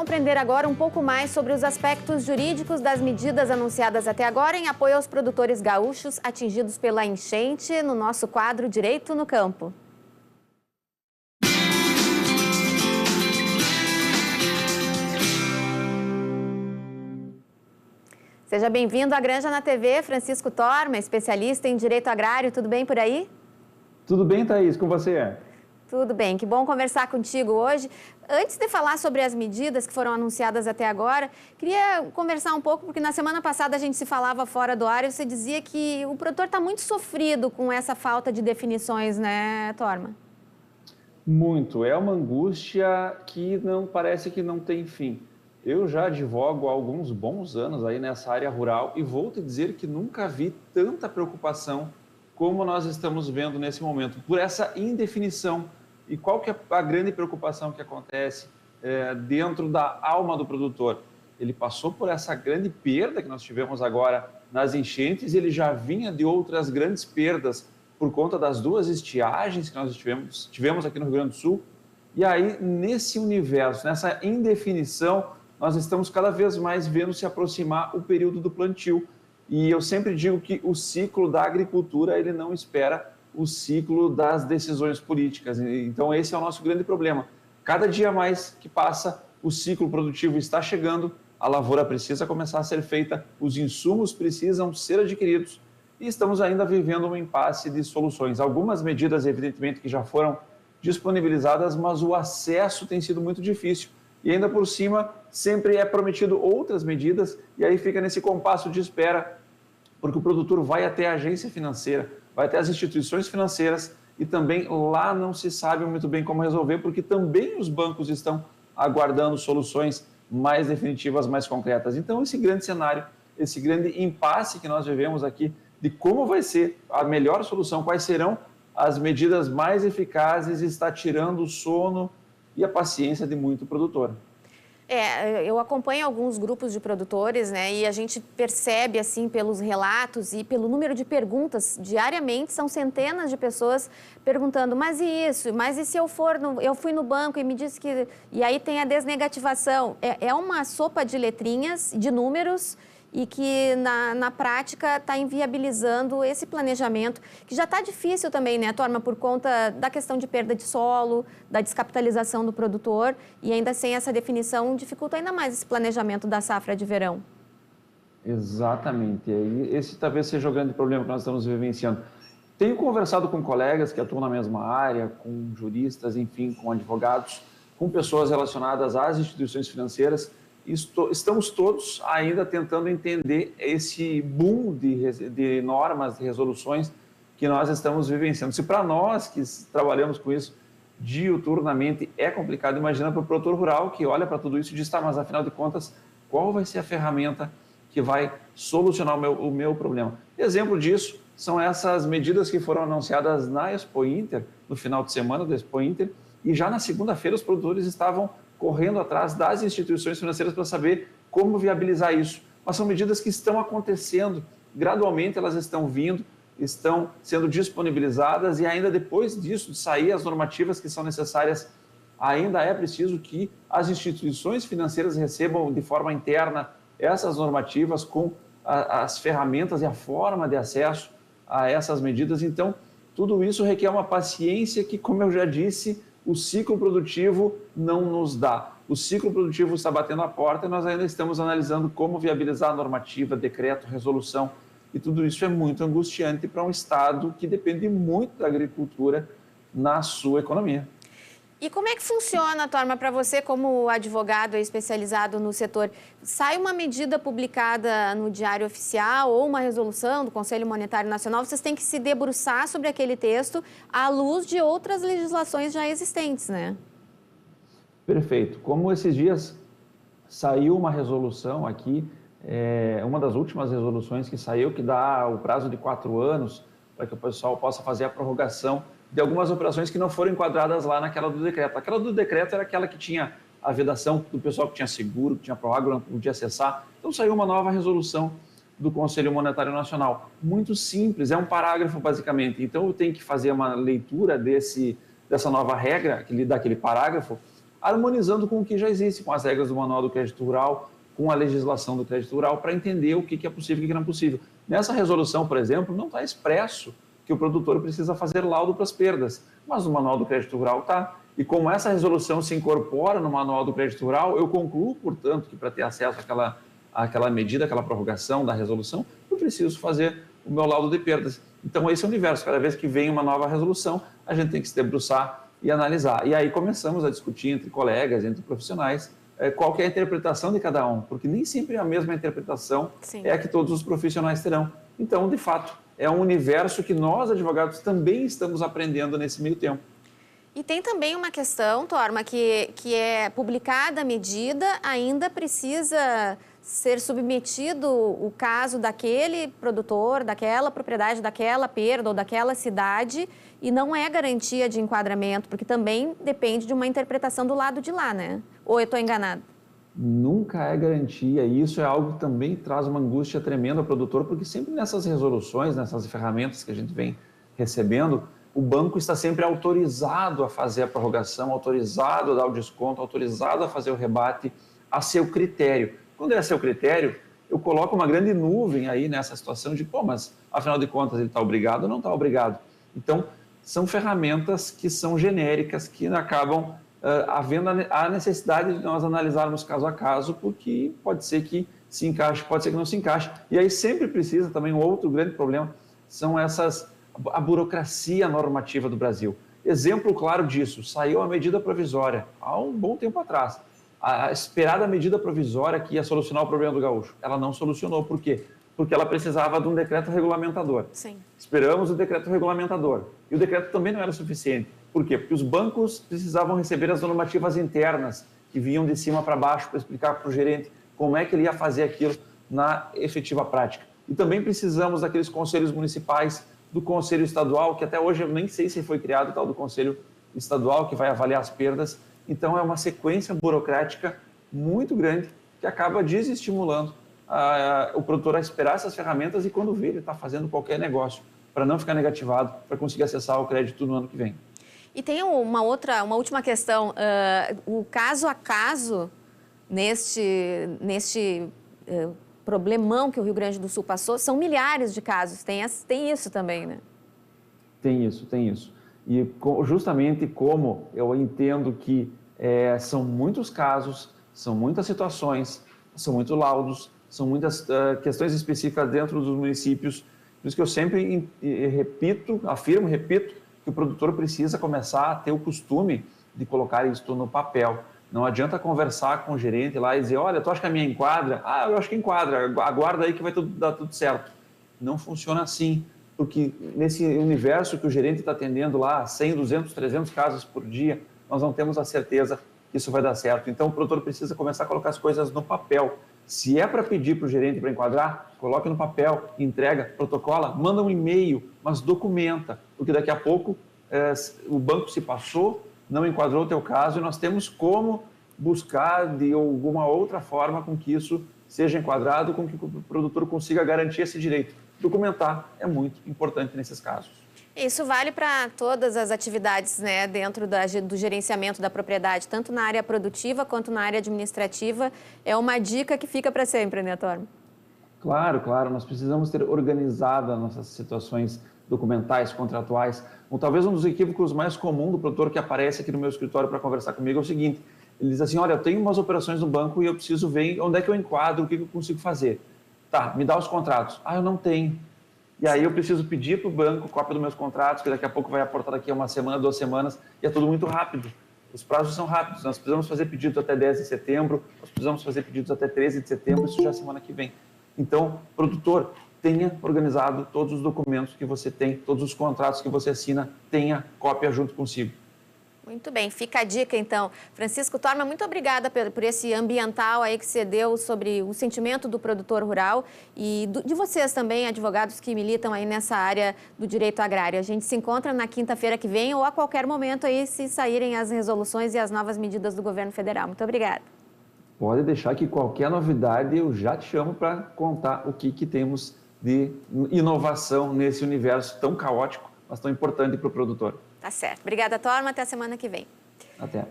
compreender agora um pouco mais sobre os aspectos jurídicos das medidas anunciadas até agora em apoio aos produtores gaúchos atingidos pela enchente no nosso quadro Direito no Campo. Seja bem-vindo à Granja na TV, Francisco Torma, especialista em direito agrário. Tudo bem por aí? Tudo bem, Thaís, com você? Tudo bem, que bom conversar contigo hoje. Antes de falar sobre as medidas que foram anunciadas até agora, queria conversar um pouco, porque na semana passada a gente se falava fora do ar e você dizia que o produtor está muito sofrido com essa falta de definições, né, Torma? Muito. É uma angústia que não parece que não tem fim. Eu já advogo há alguns bons anos aí nessa área rural e vou te dizer que nunca vi tanta preocupação como nós estamos vendo nesse momento, por essa indefinição. E qual que é a grande preocupação que acontece dentro da alma do produtor? Ele passou por essa grande perda que nós tivemos agora nas enchentes, e ele já vinha de outras grandes perdas por conta das duas estiagens que nós tivemos aqui no Rio Grande do Sul. E aí, nesse universo, nessa indefinição, nós estamos cada vez mais vendo se aproximar o período do plantio. E eu sempre digo que o ciclo da agricultura, ele não espera o ciclo das decisões políticas. Então, esse é o nosso grande problema. Cada dia mais que passa, o ciclo produtivo está chegando, a lavoura precisa começar a ser feita, os insumos precisam ser adquiridos e estamos ainda vivendo um impasse de soluções. Algumas medidas, evidentemente, que já foram disponibilizadas, mas o acesso tem sido muito difícil. E ainda por cima, sempre é prometido outras medidas, e aí fica nesse compasso de espera, porque o produtor vai até a agência financeira, vai até as instituições financeiras, e também lá não se sabe muito bem como resolver, porque também os bancos estão aguardando soluções mais definitivas, mais concretas. Então, esse grande cenário, esse grande impasse que nós vivemos aqui, de como vai ser a melhor solução, quais serão as medidas mais eficazes, está tirando o sono e a paciência de muito produtor. Eu acompanho alguns grupos de produtores, né, e a gente percebe, assim, pelos relatos e pelo número de perguntas, diariamente, são centenas de pessoas perguntando, mas e isso? Mas e se eu fui no banco e me disse que... E aí tem a desnegativação. É uma sopa de letrinhas, de números, e que na prática está inviabilizando esse planejamento, que já está difícil também, né, Torma, por conta da questão de perda de solo, da descapitalização do produtor, e ainda sem essa definição dificulta ainda mais esse planejamento da safra de verão. Exatamente, esse talvez seja o grande problema que nós estamos vivenciando. Tenho conversado com colegas que atuam na mesma área, com juristas, enfim, com advogados, com pessoas relacionadas às instituições financeiras. Estamos todos ainda tentando entender esse boom de normas, de resoluções que nós estamos vivenciando. Se para nós que trabalhamos com isso diuturnamente é complicado, imagina para o produtor rural que olha para tudo isso e diz, tá, mas afinal de contas, qual vai ser a ferramenta que vai solucionar o meu problema? Exemplo disso são essas medidas que foram anunciadas na Expo Inter, no final de semana da Expo Inter, e já na segunda-feira os produtores estavam correndo atrás das instituições financeiras para saber como viabilizar isso. Mas são medidas que estão acontecendo, gradualmente elas estão vindo, estão sendo disponibilizadas e ainda depois disso, de sair as normativas que são necessárias, ainda é preciso que as instituições financeiras recebam de forma interna essas normativas com as ferramentas e a forma de acesso a essas medidas. Então, tudo isso requer uma paciência que, como eu já disse, o ciclo produtivo não nos dá. O ciclo produtivo está batendo a porta e nós ainda estamos analisando como viabilizar a normativa, decreto, resolução. E tudo isso é muito angustiante para um Estado que depende muito da agricultura na sua economia. E como é que funciona, Torma, para você como advogado especializado no setor? Sai uma medida publicada no Diário Oficial ou uma resolução do Conselho Monetário Nacional, vocês têm que se debruçar sobre aquele texto à luz de outras legislações já existentes, né? Perfeito. Como esses dias saiu uma resolução aqui, uma das últimas resoluções que saiu, que dá o prazo de 4 anos para que o pessoal possa fazer a prorrogação de algumas operações que não foram enquadradas lá naquela do decreto. Aquela do decreto era aquela que tinha a vedação do pessoal que tinha seguro, que tinha prorroga, não podia acessar. Então saiu uma nova resolução do Conselho Monetário Nacional. Muito simples, é um parágrafo basicamente. Então eu tenho que fazer uma leitura dessa nova regra, daquele parágrafo, harmonizando com o que já existe, com as regras do Manual do Crédito Rural, com a legislação do crédito rural, para entender o que é possível e o que não é possível. Nessa resolução, por exemplo, não está expresso que o produtor precisa fazer laudo para as perdas, mas no Manual do Crédito Rural está. E como essa resolução se incorpora no Manual do Crédito Rural, eu concluo, portanto, que para ter acesso àquela medida, àquela prorrogação da resolução, eu preciso fazer o meu laudo de perdas. Então, esse é o universo. Cada vez que vem uma nova resolução, a gente tem que se debruçar e analisar. E aí começamos a discutir entre colegas, entre profissionais, qual que é a interpretação de cada um, porque nem sempre a mesma interpretação Sim. é a que todos os profissionais terão. Então, de fato, é um universo que nós, advogados, também estamos aprendendo nesse meio tempo. E tem também uma questão, Torma, que é publicada a medida, ainda precisa ser submetido o caso daquele produtor, daquela propriedade, daquela perda ou daquela cidade, e não é garantia de enquadramento, porque também depende de uma interpretação do lado de lá, né? Ou eu estou enganado? Nunca é garantia, e isso é algo que também traz uma angústia tremenda ao produtor, porque sempre nessas resoluções, nessas ferramentas que a gente vem recebendo, o banco está sempre autorizado a fazer a prorrogação, autorizado a dar o desconto, autorizado a fazer o rebate a seu critério. Quando é a seu critério, eu coloco uma grande nuvem aí nessa situação de, mas afinal de contas ele está obrigado ou não está obrigado? Então, são ferramentas que são genéricas, que acabam havendo a necessidade de nós analisarmos caso a caso, porque pode ser que se encaixe, pode ser que não se encaixe. E aí sempre precisa também, um outro grande problema, são a burocracia normativa do Brasil. Exemplo claro disso, saiu a medida provisória há um bom tempo atrás. A esperada medida provisória que ia solucionar o problema do gaúcho, ela não solucionou. Por quê? Porque ela precisava de um decreto regulamentador. Sim. Esperamos o decreto regulamentador. E o decreto também não era suficiente. Por quê? Porque os bancos precisavam receber as normativas internas que vinham de cima para baixo para explicar para o gerente como é que ele ia fazer aquilo na efetiva prática. E também precisamos daqueles conselhos municipais, do Conselho Estadual, que até hoje eu nem sei se foi criado o tal do Conselho Estadual, que vai avaliar as perdas. Então, é uma sequência burocrática muito grande que acaba desestimulando o produtor a esperar essas ferramentas e, quando vê, ele está fazendo qualquer negócio para não ficar negativado, para conseguir acessar o crédito no ano que vem. E tem uma última questão. O caso a caso, neste problemão que o Rio Grande do Sul passou, são milhares de casos. Tem isso também, né? Tem isso. E justamente como eu entendo que são muitos casos, são muitas situações, são muitos laudos, são muitas questões específicas dentro dos municípios. Por isso que eu sempre repito, que o produtor precisa começar a ter o costume de colocar isso no papel. Não adianta conversar com o gerente lá e dizer, olha, tu acha que a minha enquadra? Ah, eu acho que enquadra, aguarda aí que vai dar tudo certo. Não funciona assim, porque nesse universo que o gerente está atendendo lá, 100, 200, 300 casos por dia, nós não temos a certeza que isso vai dar certo. Então, o produtor precisa começar a colocar as coisas no papel. Se é para pedir para o gerente para enquadrar, coloque no papel, entrega, protocola, manda um e-mail, mas documenta, porque daqui a pouco o banco se passou, não enquadrou o teu caso e nós temos como buscar de alguma outra forma com que isso seja enquadrado, com que o produtor consiga garantir esse direito. Documentar é muito importante nesses casos. Isso vale para todas as atividades, né, dentro do gerenciamento da propriedade, tanto na área produtiva quanto na área administrativa. É uma dica que fica para sempre, né, Torma? Claro. Nós precisamos ter organizado as nossas situações documentais, contratuais. Talvez um dos equívocos mais comuns do produtor que aparece aqui no meu escritório para conversar comigo é o seguinte: ele diz assim, olha, eu tenho umas operações no banco e eu preciso ver onde é que eu enquadro, o que eu consigo fazer. Tá, me dá os contratos. Ah, eu não tenho. E aí eu preciso pedir para o banco cópia dos meus contratos, que daqui a pouco vai aportar daqui a uma semana, 2 semanas, e é tudo muito rápido. Os prazos são rápidos, nós precisamos fazer pedidos até 10 de setembro, nós precisamos fazer pedidos até 13 de setembro, isso já é semana que vem. Então, produtor, tenha organizado todos os documentos que você tem, todos os contratos que você assina, tenha cópia junto consigo. Muito bem, fica a dica então. Francisco Torma, muito obrigada por esse ambiental aí que você deu sobre o sentimento do produtor rural e de vocês também, advogados que militam aí nessa área do direito agrário. A gente se encontra na quinta-feira que vem ou a qualquer momento aí se saírem as resoluções e as novas medidas do governo federal. Muito obrigada. Pode deixar que qualquer novidade eu já te chamo para contar o que temos de inovação nesse universo tão caótico, mas tão importante para o produtor. Tá certo. Obrigada, Torma. Até a semana que vem. Até.